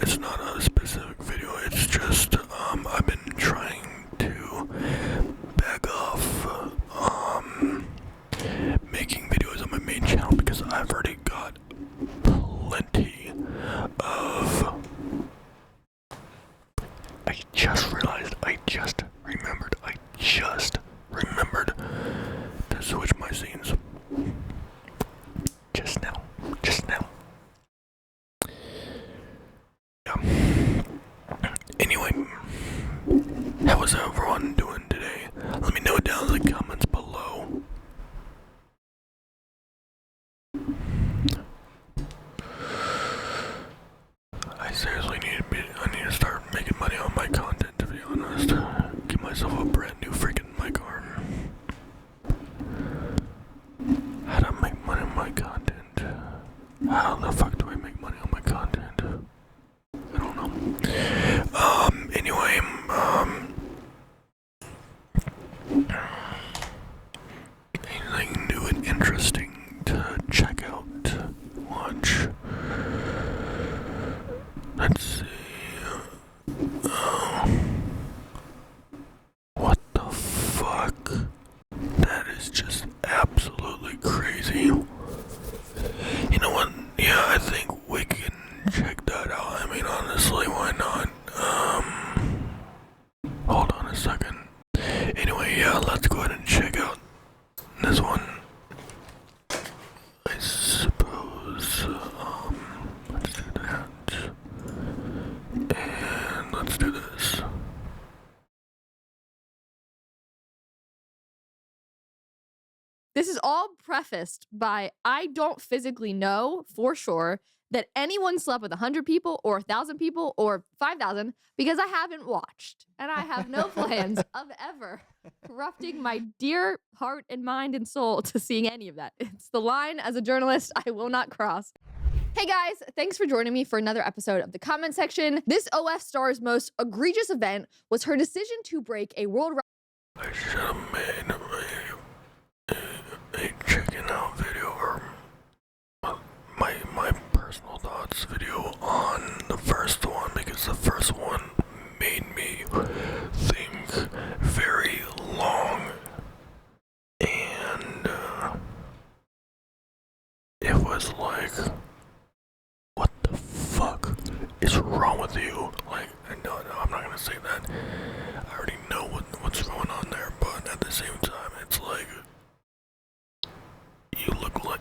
it's not a specific video. It's just I've been trying to back off making videos on my main channel because I've already got plenty of. I just realized. I just remembered to switch my scenes. Just now. Yeah. Anyway, how is everyone doing today? Let me know down in the comments below. I seriously need to start making money on my content, to be honest. Give myself a brand new freaking mic arm. How to make money on my content? How the fuck do I make money on my content? I don't know. Anyway, anything new and interesting to check out, watch? Let's see. What the fuck? That is just absolutely crazy. You know what? Yeah, I think we can check that out. I mean, honestly, why not? Hold on a second. Anyway, yeah, let's go ahead and check out this one. I suppose, let's do that. And let's do this. This is all prefaced by I don't physically know for sure that anyone slept with 100 people or 1,000 people or 5,000 because I haven't watched. And I have no plans of ever corrupting my dear heart and mind and soul to seeing any of that. It's the line as a journalist I will not cross. Hey guys, thanks for joining me for another episode of the comment section. This OF star's most egregious event was her decision to break a world record. I should have made a checking out video or my personal thoughts video on the first one because the first one made me think very long and it was like, what the fuck is wrong with you? Like, no, I'm not gonna say that. I already know what's going on there, but at the same time, it's like you look like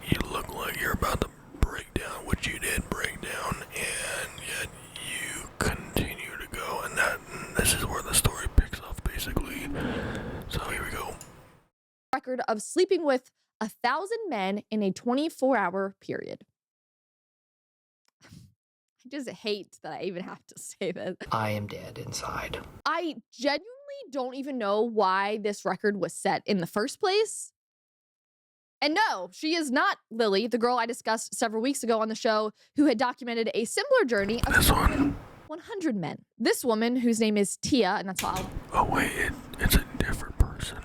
you're about to break down what you did break down, and yet you continue to go, and this is where the story picks up, basically. So here we go. Record of sleeping with 1,000 men in a 24-hour period. I just hate that I even have to say this. I am dead inside. I genuinely don't even know why this record was set in the first place. And no, she is not Lily, the girl I discussed several weeks ago on the show who had documented a similar journey of This one. 100 men. This woman, whose name is Tia, and that's all Oh wait, it's a different person.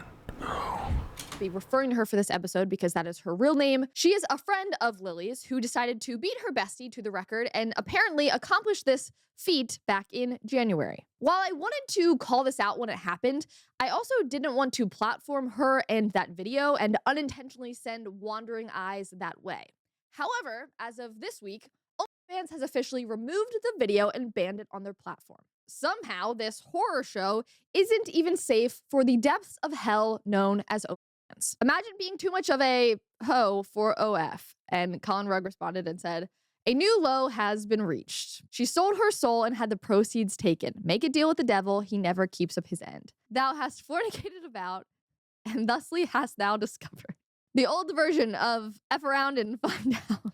Oh. I'll be referring to her for this episode because that is her real name. She is a friend of Lily's who decided to beat her bestie to the record and apparently accomplished this feat back in January. While I wanted to call this out when it happened, I also didn't want to platform her and that video and unintentionally send wandering eyes that way. However, as of this week, OnlyFans has officially removed the video and banned it on their platform. Somehow, this horror show isn't even safe for the depths of hell known as OnlyFans. Imagine being too much of a hoe for OF. And Colin Rugg responded and said, "A new low has been reached. She sold her soul and had the proceeds taken. Make a deal with the devil, he never keeps up his end. Thou hast fornicated about, and thusly hast thou discovered." The old version of F around and find out.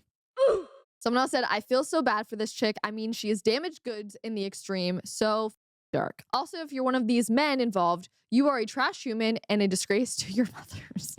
Someone else said, "I feel so bad for this chick. I mean, she is damaged goods in the extreme. So dark. Also, if you're one of these men involved, you are a trash human and a disgrace to your mothers."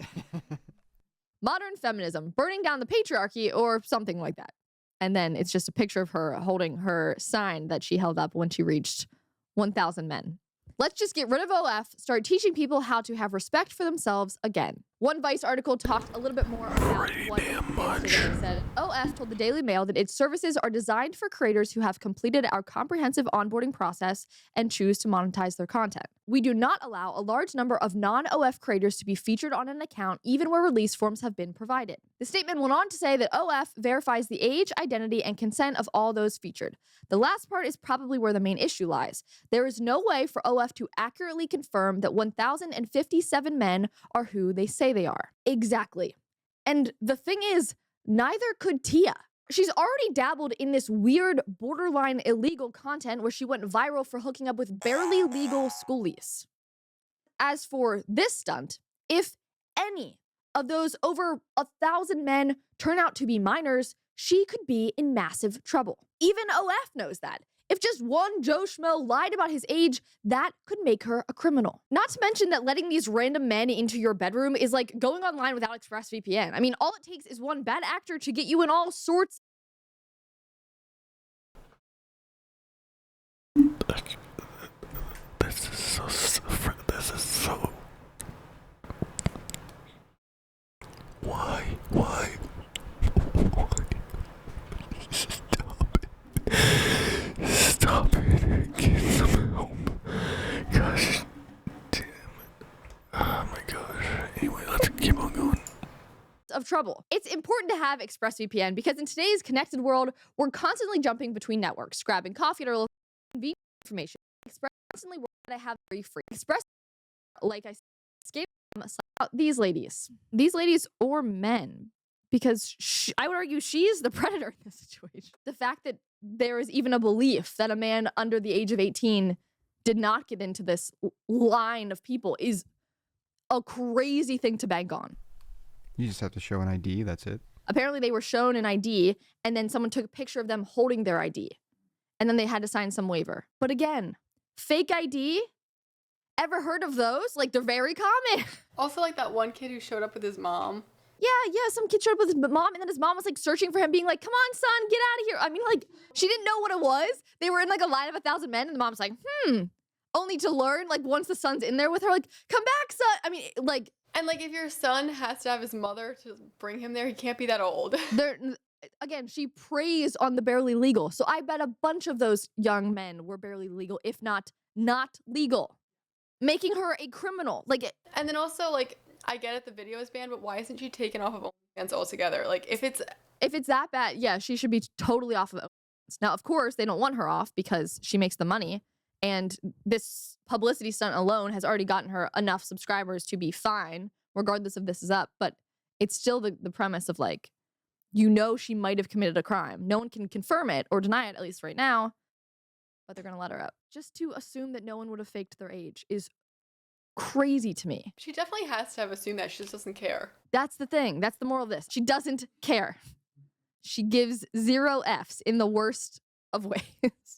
Modern feminism, burning down the patriarchy or something like that. And then it's just a picture of her holding her sign that she held up when she reached 1,000 men. Let's just get rid of OF, start teaching people how to have respect for themselves again. One Vice article talked a little bit more about what damn they said. OF told the Daily Mail that its services are designed for creators who have completed our comprehensive onboarding process and choose to monetize their content. We do not allow a large number of non-OF creators to be featured on an account even where release forms have been provided. The statement went on to say that OF verifies the age, identity, and consent of all those featured. The last part is probably where the main issue lies. There is no way for OF to accurately confirm that 1,057 men are who they say they are. Exactly. And the thing is, neither could Tia. She's already dabbled in this weird, borderline illegal content where she went viral for hooking up with barely legal schoolies. As for this stunt, if any of those over 1,000 men turn out to be minors, she could be in massive trouble. Even OF knows that. If just one Joe Schmo lied about his age, that could make her a criminal. Not to mention that letting these random men into your bedroom is like going online without ExpressVPN. I mean, all it takes is one bad actor to get you in all sorts. This is so. Why? Stop it. Get some help. Gosh damn it. Oh my gosh. Anyway, let's keep on going. Of trouble. It's important to have ExpressVPN because in today's connected world, we're constantly jumping between networks, grabbing coffee at our local convenient information. Express constantly works that I have very free. Express, like I said, these ladies or men, because I would argue she's the predator in this situation. The fact that there is even a belief that a man under the age of 18 did not get into this line of people is a crazy thing to bank on. You just have to show an ID, that's it. Apparently they were shown an ID and then someone took a picture of them holding their ID and then they had to sign some waiver. But again, fake ID? Ever heard of those? Like, they're very common. Also, like that one kid who showed up with his mom. Yeah, some kid showed up with his mom and then his mom was like searching for him being like, come on, son, get out of here. I mean, like, she didn't know what it was. They were in like a line of 1,000 men and the mom's like, only to learn, like, once the son's in there with her, like, come back, son. I mean, like. And like, if your son has to have his mother to bring him there, he can't be that old. Again, she preys on the barely legal. So I bet a bunch of those young men were barely legal, if not legal, making her a criminal. Like, and then also, like, I get it, the video is banned, but why isn't she taken off of OnlyFans altogether? Like, if it's that bad, yeah, she should be totally off of OnlyFans. Now, of course, they don't want her off because she makes the money. And this publicity stunt alone has already gotten her enough subscribers to be fine, regardless if this is up. But it's still the premise of, like, you know, she might have committed a crime. No one can confirm it or deny it, at least right now. But they're going to let her up. Just to assume that no one would have faked their age is crazy to me. She definitely has to have assumed that. She just doesn't care. That's the thing. That's the moral of this. She doesn't care. She gives 0 Fs in the worst of ways.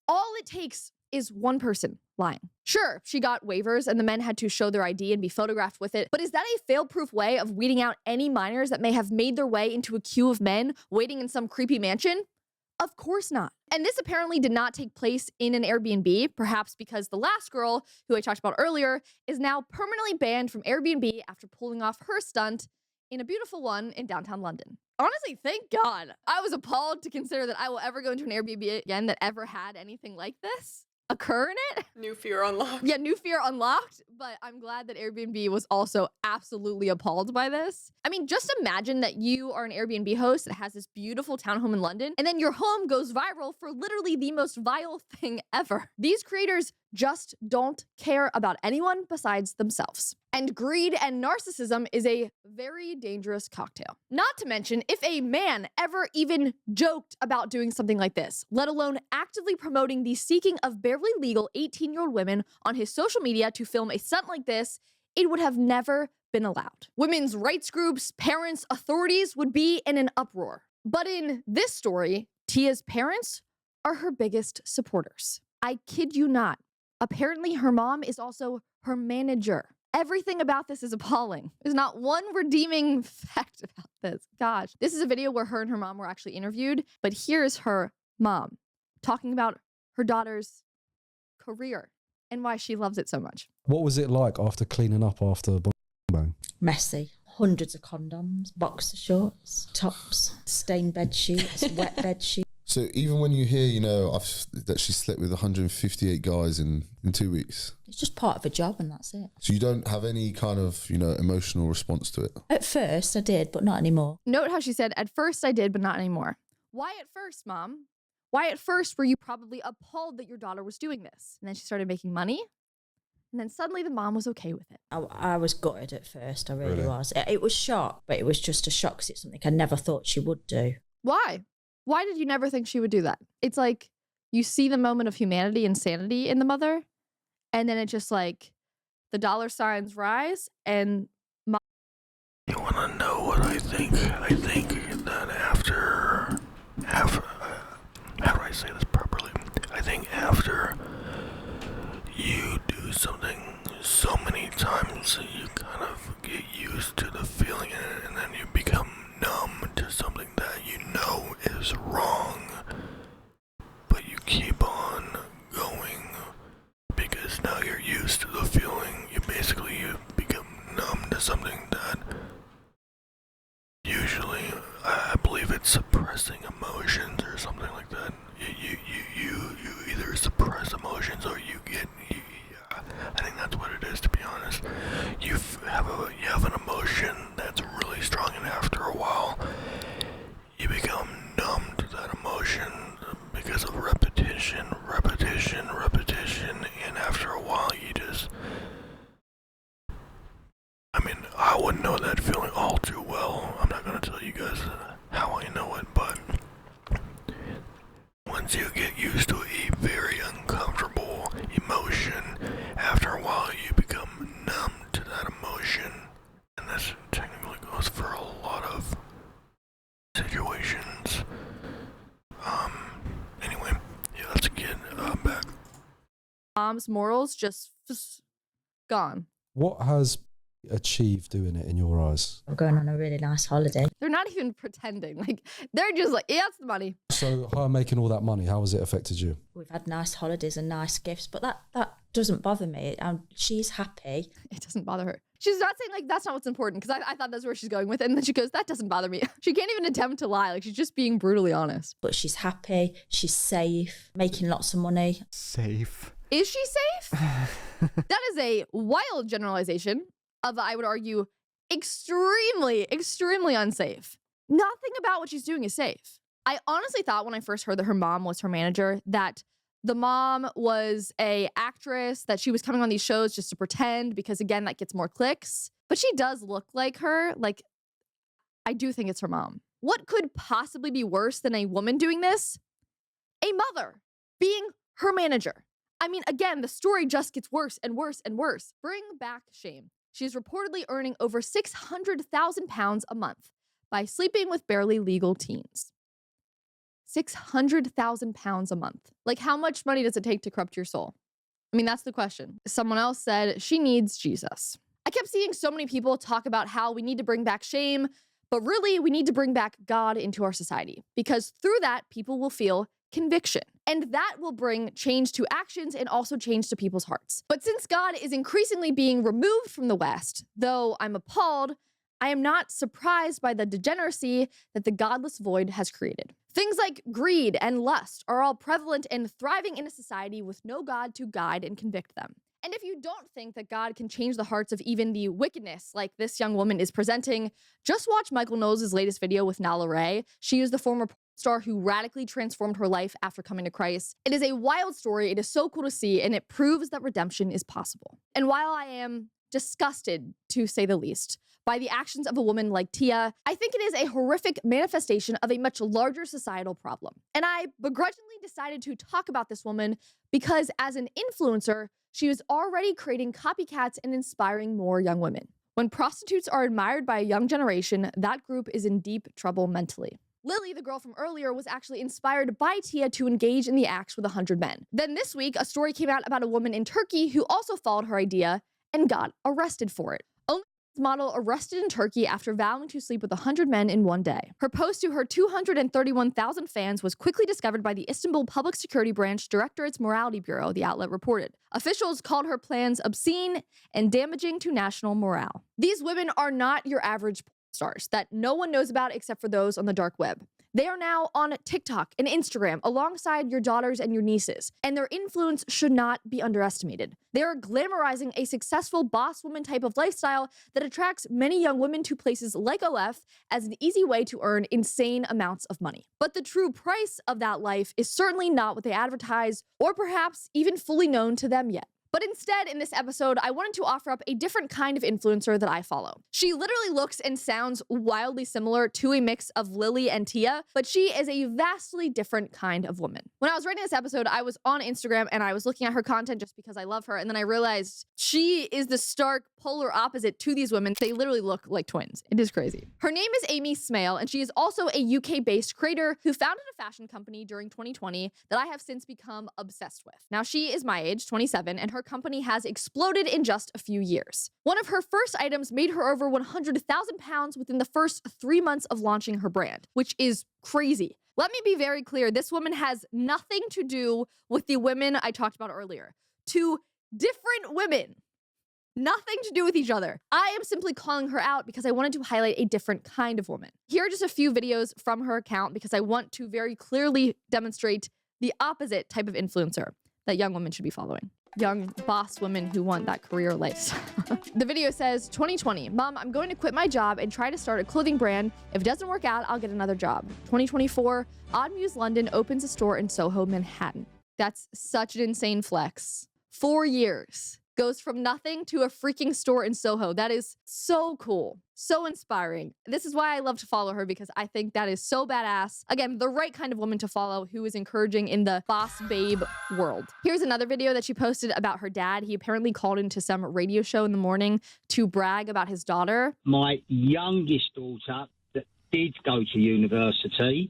All it takes is one person lying. Sure, she got waivers and the men had to show their ID and be photographed with it, but is that a fail-proof way of weeding out any minors that may have made their way into a queue of men waiting in some creepy mansion? Of course not. And this apparently did not take place in an Airbnb, perhaps because the last girl, who I talked about earlier, is now permanently banned from Airbnb after pulling off her stunt in a beautiful one in downtown London. Honestly, thank God. I was appalled to consider that I will ever go into an Airbnb again that ever had anything like this occur in it. New fear unlocked. Yeah, new fear unlocked, but I'm glad that Airbnb was also absolutely appalled by this. I mean, just imagine that you are an Airbnb host that has this beautiful townhome in London, and then your home goes viral for literally the most vile thing ever. These creators just don't care about anyone besides themselves. And greed and narcissism is a very dangerous cocktail. Not to mention, if a man ever even joked about doing something like this, let alone actively promoting the seeking of barely legal 18-year-old women on his social media to film a stunt like this, it would have never been allowed. Women's rights groups, parents, authorities would be in an uproar. But in this story, Tia's parents are her biggest supporters. I kid you not. Apparently, her mom is also her manager. Everything about this is appalling. There's not one redeeming fact about this. Gosh. This is a video where her and her mom were actually interviewed, but here's her mom talking about her daughter's career and why she loves it so much. What was it like after cleaning up after bang? Messy, hundreds of condoms, boxer shorts, tops, stained bed sheets, wet bed sheets. So even when you hear, that she slept with 158 guys in 2 weeks, It's just part of a job and that's it. so you don't have any kind of, emotional response to it? At first I did, but not anymore. Note how she said, at first I did, but not anymore. Why at first, Mom? Why at first were you probably appalled that your daughter was doing this? And then she started making money. And then suddenly the mom was okay with it. I was gutted at first, I really Really? was. It was shock, but it was just a shock 'cause it's something I never thought she would do. Why? Why did you never think she would do that? It's like you see the moment of humanity and sanity in the mother, and then it just like the dollar signs rise and You want to know what I think? I think that after how do I say this properly? I think after you do something so many times, you kind of get used to the feeling and then you become numb to something that you know is wrong, but you keep on going because now you're used to the feeling. You become numb to something that usually, I believe it's suppressing emotions or something like that. You either suppress emotions or you I think that's what it is, to be honest. You have an emotion that's really strong, and after a while, you become numb to that emotion because of repetition, and after a while, I wouldn't know that feeling all too well. I'm not going to tell you guys how I know it, but once you get used to a very uncomfortable emotion, after a while you become numb to that emotion. And this technically goes for a lot of situations. Anyway, yeah, let's get back. mom's morals just gone. What has achieved doing it in your eyes? I'm going on a really nice holiday. They're not even pretending. Like they're just like, yeah, it's the money. So her making all that money, how has it affected you? We've had nice holidays and nice gifts, but that doesn't bother me. She's happy. It doesn't bother her. She's not saying like that's not what's important, because I thought that's where she's going with it. And then she goes, that doesn't bother me. She can't even attempt to lie. Like she's just being brutally honest. But she's happy, she's safe, making lots of money. Safe. Is she safe? That is a wild generalization of, I would argue, extremely, extremely unsafe. Nothing about what she's doing is safe. I honestly thought when I first heard that her mom was her manager, that the mom was a actress, that she was coming on these shows just to pretend, because again, that gets more clicks. But she does look like her. Like, I do think it's her mom. What could possibly be worse than a woman doing this? A mother being her manager. I mean, again, the story just gets worse and worse and worse. Bring back shame. She's reportedly earning over £600,000 a month by sleeping with barely legal teens. £600,000 a month. Like, how much money does it take to corrupt your soul? I mean, that's the question. Someone else said she needs Jesus. I kept seeing so many people talk about how we need to bring back shame, but really we need to bring back God into our society, because through that, people will feel conviction. And that will bring change to actions and also change to people's hearts. But since God is increasingly being removed from the West, though I'm appalled, I am not surprised by the degeneracy that the godless void has created. Things like greed and lust are all prevalent and thriving in a society with no God to guide and convict them. And if you don't think that God can change the hearts of even the wickedness like this young woman is presenting, just watch Michael Knowles' latest video with Nala Ray. She is the former star who radically transformed her life after coming to Christ. It is a wild story. It is so cool to see, and it proves that redemption is possible. And while I am disgusted, to say the least, by the actions of a woman like Tia, I think it is a horrific manifestation of a much larger societal problem. And I begrudgingly decided to talk about this woman because as an influencer, she was already creating copycats and inspiring more young women. When prostitutes are admired by a young generation, that group is in deep trouble mentally. Lily, the girl from earlier, was actually inspired by Tia to engage in the acts with 100 men. Then this week, a story came out about a woman in Turkey who also followed her idea and got arrested for it. model arrested in Turkey after vowing to sleep with 100 men in one day. Her post to her 231,000 fans was quickly discovered by the Istanbul Public Security Branch Directorate's Morality Bureau, the outlet reported. Officials called her plans obscene and damaging to national morale. These women are not your average stars that no one knows about except for those on the dark web. They are now on TikTok and Instagram alongside your daughters and your nieces, and their influence should not be underestimated. They are glamorizing a successful boss woman type of lifestyle that attracts many young women to places like OF as an easy way to earn insane amounts of money. But the true price of that life is certainly not what they advertise, or perhaps even fully known to them yet. But instead, in this episode, I wanted to offer up a different kind of influencer that I follow. She literally looks and sounds wildly similar to a mix of Lily and Tia, but she is a vastly different kind of woman. When I was writing this episode, I was on Instagram and I was looking at her content just because I love her, and then I realized she is the stark polar opposite to these women. They literally look like twins. It is crazy. Her name is Amy Smale, and she is also a UK-based creator who founded a fashion company during 2020 that I have since become obsessed with. Now, she is my age, 27, and her company has exploded in just a few years. One of her first items made her over 100,000 pounds within the first 3 months of launching her brand, which is crazy. Let me be very clear, this woman has nothing to do with the women I talked about earlier. Two different women. Nothing to do with each other. I am simply calling her out because I wanted to highlight a different kind of woman. Here are just a few videos from her account because I want to very clearly demonstrate the opposite type of influencer that young women should be following. Young boss women who want that career lifestyle. The video says, 2020, Mom, I'm going to quit my job and try to start a clothing brand. If it doesn't work out, I'll get another job. 2024, Odd Muse London opens a store in Soho, Manhattan. That's such an insane flex. 4 years. Goes from nothing to a freaking store in Soho. That is so cool. So inspiring. This is why I love to follow her, because I think that is so badass. Again, the right kind of woman to follow who is encouraging in the boss babe world. Here's another video that she posted about her dad. He apparently called into some radio show in the morning to brag about his daughter. My youngest daughter that did go to university,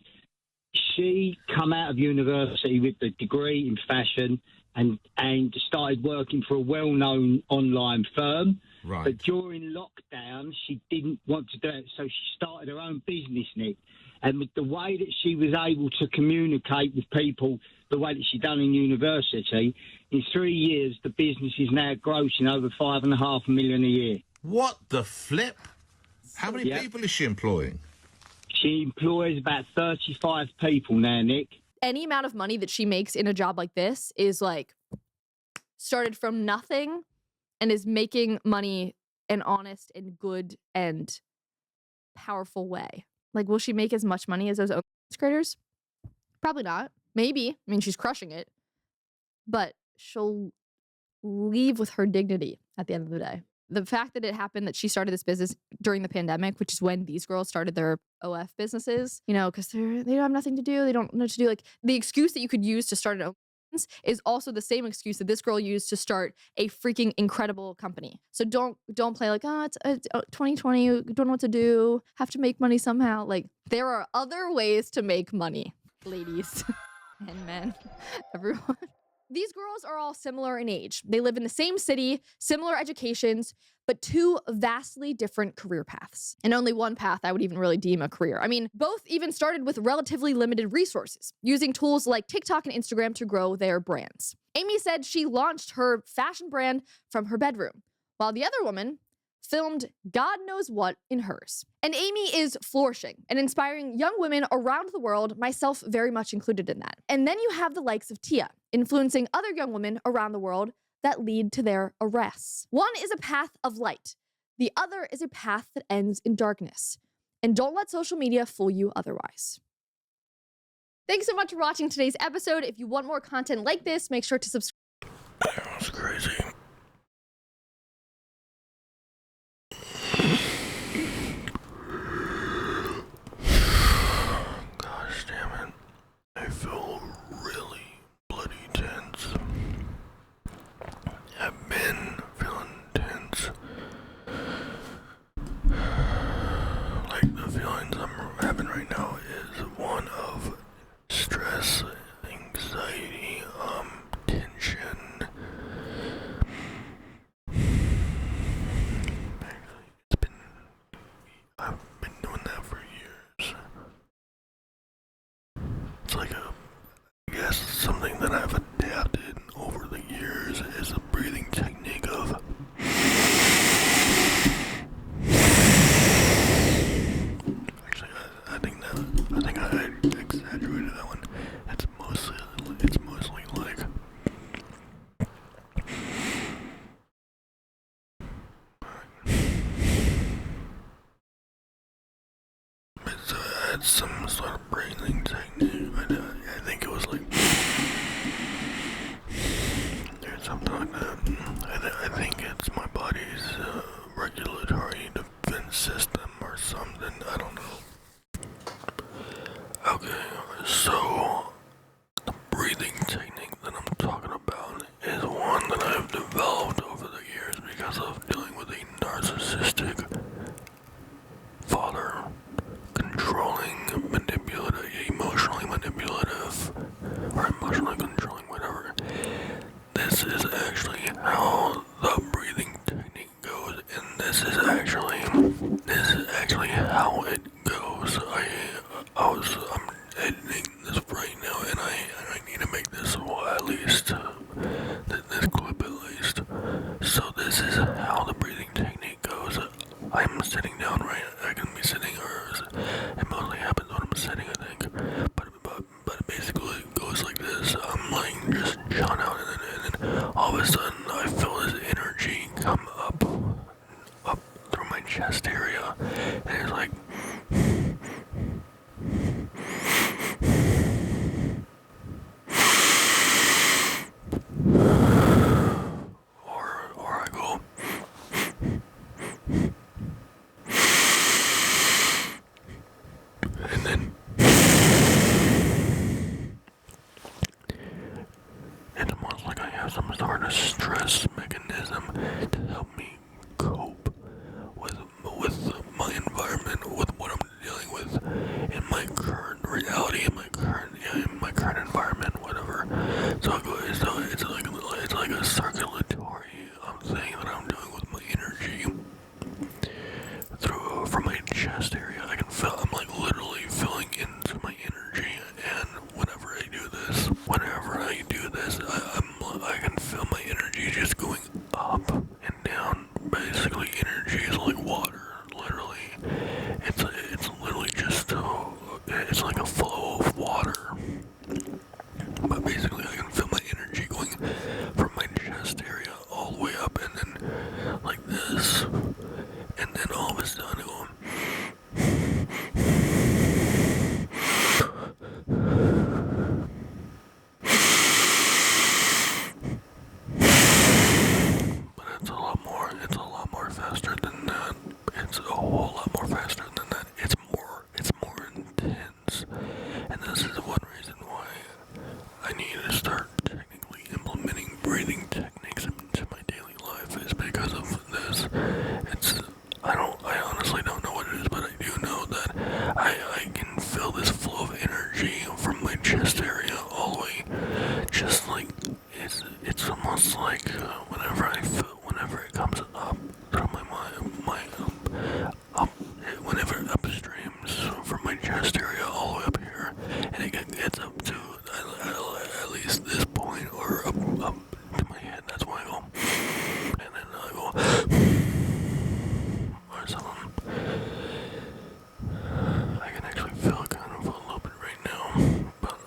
she come out of university with a degree in fashion and started working for a well-known online firm. Right. But during lockdown, she didn't want to do it, so she started her own business, Nick. And with the way that she was able to communicate with people, the way that she done in university, in 3 years, the business is now grossing over $5.5 million a year. What the flip? How many people is she employing? She employs about 35 people now, Nick. Any amount of money that she makes in a job like this is like started from nothing and is making money an honest and good and powerful way. Like, will she make as much money as those creators? Probably not. Maybe. I mean, she's crushing it. But she'll leave with her dignity at the end of the day. The fact that it happened that she started this business during the pandemic, which is when these girls started their OF businesses, you know, because they don't have nothing to do. They don't know what to do. Like, the excuse that you could use to start an OF business is also the same excuse that this girl used to start a freaking incredible company. So don't play like, it's 2020, don't know what to do, have to make money somehow. Like, there are other ways to make money, ladies and men, everyone. These girls are all similar in age. They live in the same city, similar educations, but two vastly different career paths. And only one path I would even really deem a career. I mean, both even started with relatively limited resources, using tools like TikTok and Instagram to grow their brands. Amy said she launched her fashion brand from her bedroom, while the other woman filmed God knows what in hers. And Amy is flourishing and inspiring young women around the world, myself very much included in that. And then you have the likes of Tia, influencing other young women around the world that lead to their arrests. One is a path of light. The other is a path that ends in darkness. And don't let social media fool you otherwise. Thanks so much for watching today's episode. If you want more content like this, make sure to subscribe. That was crazy. Gosh damn it. I feel really bloody tense. I've been feeling tense. Like, the feelings I'm having right now is one of stress, anxiety, tension. some sort of breathing technique. I think it was like something like that. I think it's my body's regulatory defense system or something. I don't know. Okay, so the breathing technique that I'm talking about is one that I've developed over the years because of dealing with a narcissistic father, controlling, manipulative, emotionally manipulative, or emotionally controlling, whatever. This is actually how the breathing technique goes, and this is actually how it goes. I'm editing this right now, and I need to make this, well, at least this clip at least. So this is how the breathing technique goes. I'm sitting down, right? I can be sitting, or it mostly happens when I'm sitting, I think. But basically it goes like this. I'm like just chilling out, and then all of a sudden I feel this energy come up through my chest area, and it's like. Or I go. And then it's almost like I have some sort of stress mechanism to help me cope with my environment, with what I'm dealing with in my current reality, in my current environment, whatever. So it's like a circulatory thing that I'm doing with my energy from my chest area. I can feel, I'm like literally filling into my energy, and whenever I do this, I can feel my energy just going up and down. Basically, energy is like water, literally. It's literally just it's like a flow of water. But basically, I can feel my energy going from my chest area all the way up, and then like this, and then all of a sudden I go. But it's a lot more faster than that. It's a whole lot more faster than that. It's more intense. And this is one reason why I need to start technically implementing breathing techniques into my daily life, is because of this. I honestly don't know what it is, but I do know that I can feel this flow of energy from my chest area all the way, just like, it's almost like whenever it comes up through my whenever it upstreams from my chest area all the way up here, and it gets up to at least this point, or up to my head. That's why I go, and then I go, or something. I can actually feel it kind of a little bit right now, but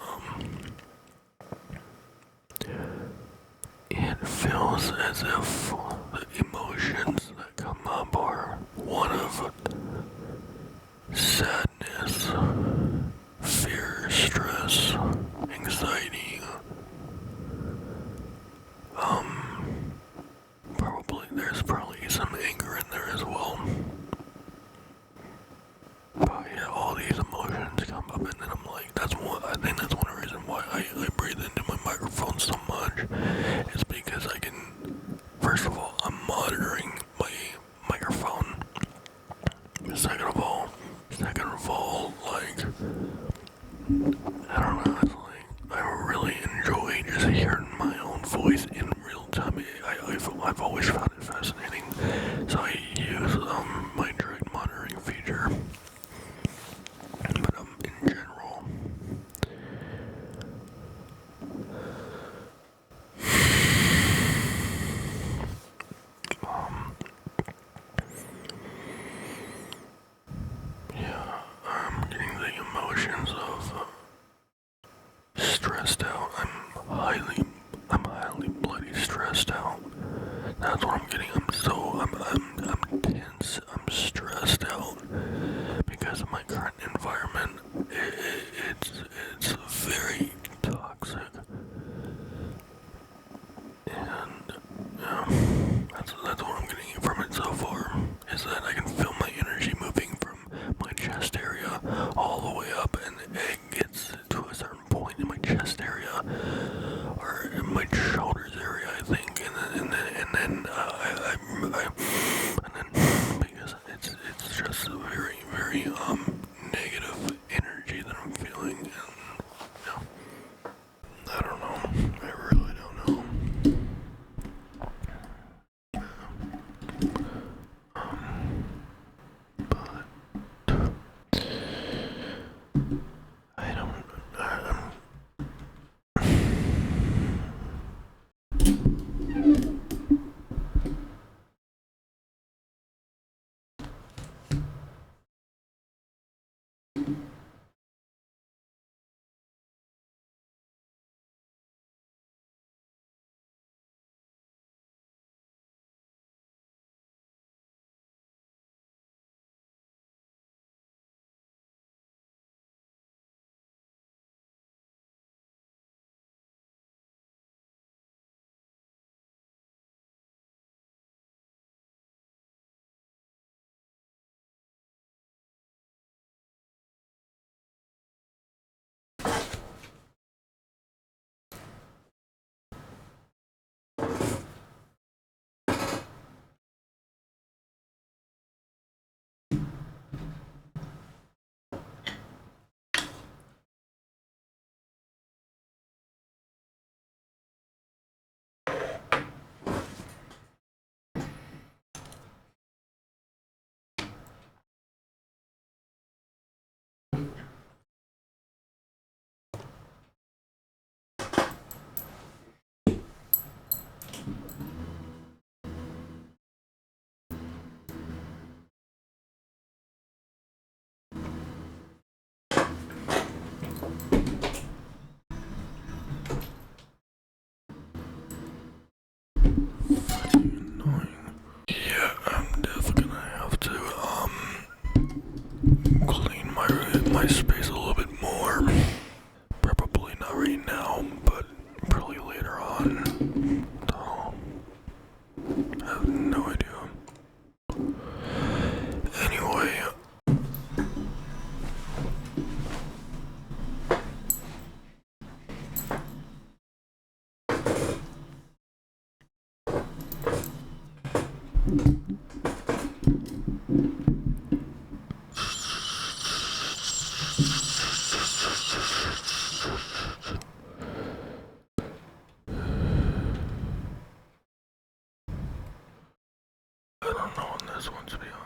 it feels as if the emotions that come up are one of sadness, fear, stress, anxiety, there's probably some anger in there as well. But yeah, all these emotions come up, and then I'm like, I think that's one reason why I breathe into my microphone so much. It's because I can, first of all, I'm monitoring my microphone. Second of all, like, I don't know, it's like, I really enjoy just hearing my own voice in real time. I've always found it fascinating, so I use my direct monitoring feature. But in general, yeah, I'm getting the emotions of stressed out. I'm highly bloody stressed out. That's what I'm getting. I'm tense. I'm stressed out because of my current environment. That's what I'm getting from it so far, is that I can feel my energy moving from my chest area all the way up, and it gets to a certain point in my chest area, or in my shoulders area, I think, and then because it's just a very, very negative energy that I'm feeling, and yeah, I don't know, I really don't know. I don't. Yeah, I'm definitely gonna have to clean my space a little bit more. Probably not right now, but probably later on. So, I have no idea. Anyway. I don't know when this one's be on.